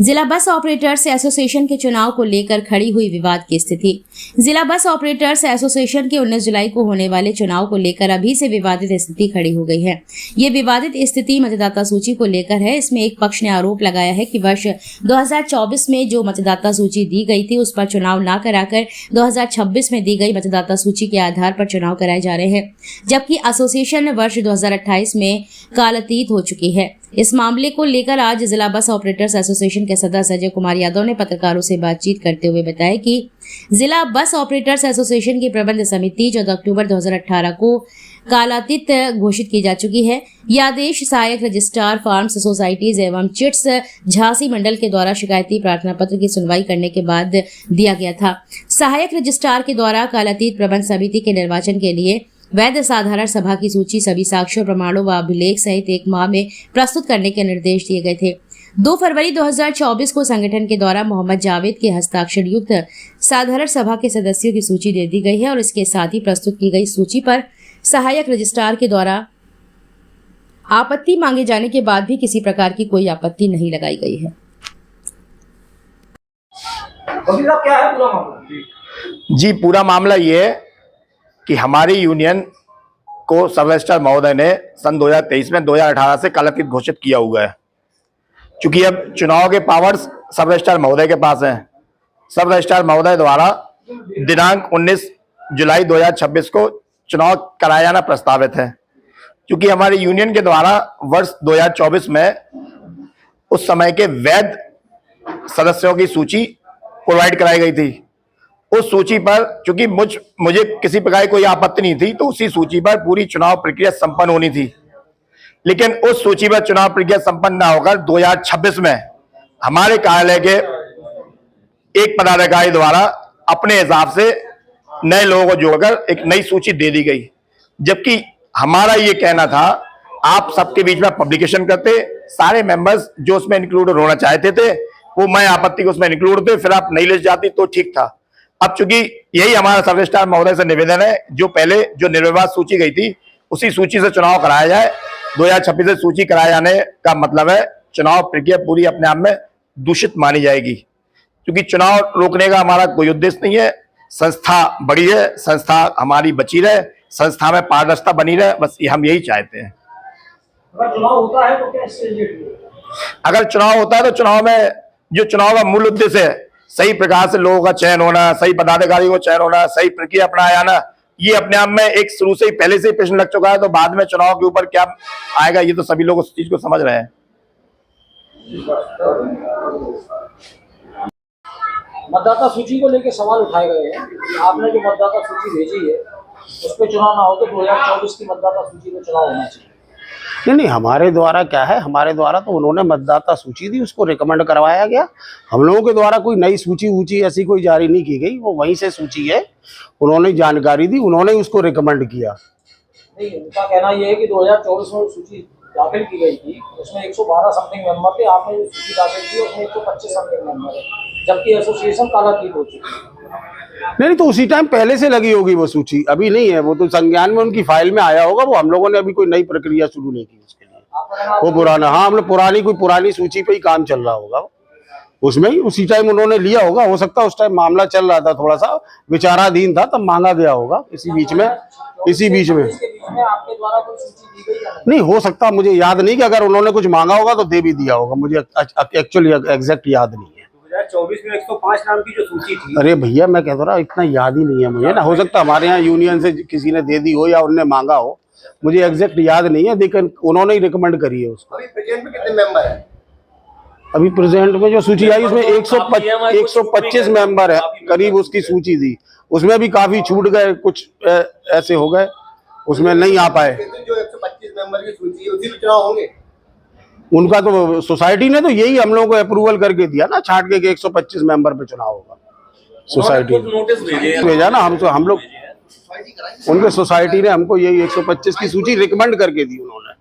जिला bus operators association के चुनाव को लेकर खड़ी हुई विवाद की स्थिति। जिला बस ऑपरेटर्स एसोसिएशन के 19 जुलाई को होने वाले चुनाव को लेकर अभी से विवादित स्थिति खड़ी हो गई है। ये विवादित स्थिति मतदाता सूची को लेकर है। इसमें एक पक्ष ने आरोप लगाया है कि वर्ष 2024 में जो मतदाता सूची दी गई थी उस पर चुनाव न कराकर 2026 में दी गई मतदाता सूची के आधार पर चुनाव कराए जा रहे हैं, जबकि एसोसिएशन वर्ष 2028 में कालातीत हो चुकी है। इस मामले को लेकर आज जिला बस ऑपरेटर्स एसोसिएशन के सदस्य अजय कुमार यादव ने पत्रकारों से बातचीत करते हुए बताया कि जिला बस ऑपरेटर्स एसोसिएशन की प्रबंध समिति 14 अक्टूबर 2018 को कालातीत घोषित की जा चुकी है। यह आदेश सहायक रजिस्ट्रार फार्म्स सोसाइटीज एवं चिट्स झांसी मंडल के द्वारा शिकायती प्रार्थना पत्र की सुनवाई करने के बाद दिया गया था। सहायक रजिस्ट्रार के द्वारा कालातीत प्रबंध समिति के निर्वाचन के लिए वैध साधारण सभा की सूची सभी साक्ष्य प्रमाणों व अभिलेख सहित 1 माह में प्रस्तुत करने के निर्देश दिए गए थे। 2 फरवरी 2024 को संगठन के द्वारा मोहम्मद जावेद के हस्ताक्षर युक्त साधारण सभा के सदस्यों की सूची दे दी गई है और इसके साथ ही प्रस्तुत की गई सूची पर सहायक रजिस्ट्रार के द्वारा आपत्ति मांगे जाने के बाद भी किसी प्रकार की कोई आपत्ति नहीं लगाई गई है। क्या है पूरा मामला? जी, पूरा मामला ये है कि हमारी यूनियन को सब रजिस्ट्रार महोदय ने सन 2023 में 2018 से कालातीत घोषित किया हुआ है। क्योंकि अब चुनाव के पावर्स सब रजिस्ट्रार महोदय के पास हैं। सब रजिस्ट्रार महोदय द्वारा दिनांक 19 जुलाई 2026 को चुनाव कराया जाना प्रस्तावित है। क्योंकि हमारी यूनियन के द्वारा वर्ष 2024 में उस समय के वैध सदस्यों की सूची प्रोवाइड कराई गई थी। उस सूची पर चूंकि मुझे किसी प्रकार की कोई आपत्ति नहीं थी, तो उसी सूची पर पूरी चुनाव प्रक्रिया संपन्न होनी थी। लेकिन उस सूची पर चुनाव प्रक्रिया संपन्न न होकर 2026 में हमारे कार्यालय के एक पदाधिकारी द्वारा अपने हिसाब से नए लोगों को जोड़कर एक नई सूची दे दी गई। जबकि हमारा ये कहना था, आप सबके बीच में पब्लिकेशन करते, सारे मेंबर्स जो उसमें इंक्लूड होना चाहते थे वो मैं आपत्ति को उसमें इंक्लूड थे, फिर आप नई लिस्ट जाती तो ठीक था। अब चूंकि यही हमारा सब रजिस्ट्रार महोदय से निवेदन है, जो पहले जो निर्विवाद सूची गई थी उसी सूची से चुनाव कराया जाए। 2026 से सूची कराए जाने का मतलब है चुनाव प्रक्रिया पूरी अपने आप में दूषित मानी जाएगी। क्योंकि चुनाव रोकने का हमारा कोई उद्देश्य नहीं है। संस्था बड़ी है, संस्था हमारी बची रहे, संस्था में पारदर्शिता बनी रहे, बस हम यही चाहते हैं। अगर चुनाव होता है तो क्या स्टेज? अगर चुनाव होता है तो चुनाव में जो चुनाव का मूल उद्देश्य है, सही प्रकार से लोगों का चयन होना, सही पदाधिकारी को चयन होना, सही प्रक्रिया अपनाया जाना, ये अपने आप में एक शुरू से ही पहले से ही प्रश्न लग चुका है। तो बाद में चुनाव के ऊपर क्या आएगा ये तो सभी लोग उस चीज को समझ रहे हैं। मतदाता सूची को लेकर सवाल उठाए गए हैं। आपने जो मतदाता सूची भेजी है उस पर चुनाव ना हो तो 2024 की मतदाता सूची में चुनाव होना चाहिए। नहीं, हमारे द्वारा क्या है, हमारे द्वारा तो उन्होंने मतदाता सूची दी, उसको रिकमेंड करवाया गया। हम लोगों के द्वारा कोई नई सूची ऐसी कोई जारी नहीं की गई। वो वहीं से सूची है, उन्होंने जानकारी दी, उन्होंने उसको रिकमेंड किया। नहीं, उनका कहना यह है कि 2024 में सूची दाखिल की गई थी, उसमें 112 समथिंग मेंबर थे। आपने जो सूची दाखिल की उसमें 125 समथिंग मेंबर है, जबकि एसोसिएशन कालातीत हो चुकी है। नहीं, तो उसी टाइम पहले से लगी होगी वो सूची, अभी नहीं है। वो तो संज्ञान में उनकी फाइल में आया होगा। वो हम लोगों ने अभी कोई नई प्रक्रिया शुरू नहीं की उसके लिए। वो पुराना, हाँ, हम लोग पुरानी सूची पे ही काम चल रहा होगा। उसमें ही उसी टाइम उन्होंने लिया होगा। हो सकता है उस टाइम मामला चल रहा था, थोड़ा सा विचाराधीन था, तब मांगा गया होगा। इसी बीच में आपके द्वारा कोई सूची दी गई या नहीं, हो सकता, मुझे याद नहीं कि अगर उन्होंने कुछ मांगा होगा तो दे भी दिया होगा। मुझे एक्चुअली एग्जैक्ट याद नहीं है। 2024 में 105 नाम की जो सूची थी। अरे भैया, मैं कहता रहा इतना याद ही नहीं है मुझे ना। हो सकता हमारे यहाँ यूनियन से किसी ने दे दी हो या उनने मांगा हो, मुझे एग्जैक्ट याद नहीं है। लेकिन उन्होंने ही रिकमेंड करी है उसको। अभी प्रेजेंट में कितने मेंबर हैं? अभी प्रेजेंट में जो सूची आई उसमें 125 मेंबर है करीब, उसकी सूची थी। उसमें भी काफी छूट गए, कुछ ऐसे हो गए, उसमें नहीं आ पाए। जो 125 मेंबर की सूची है उसी में चुनाव होंगे? उनका तो सोसाइटी ने तो यही हम लोगों को अप्रूवल करके दिया ना, छाट के 125 मेंबर पे चुनाव होगा। सोसाइटी नोटिस भेजा ना, हम लोग उनके सोसाइटी ने हमको यही 125 की सूची रिकमेंड करके दी उन्होंने।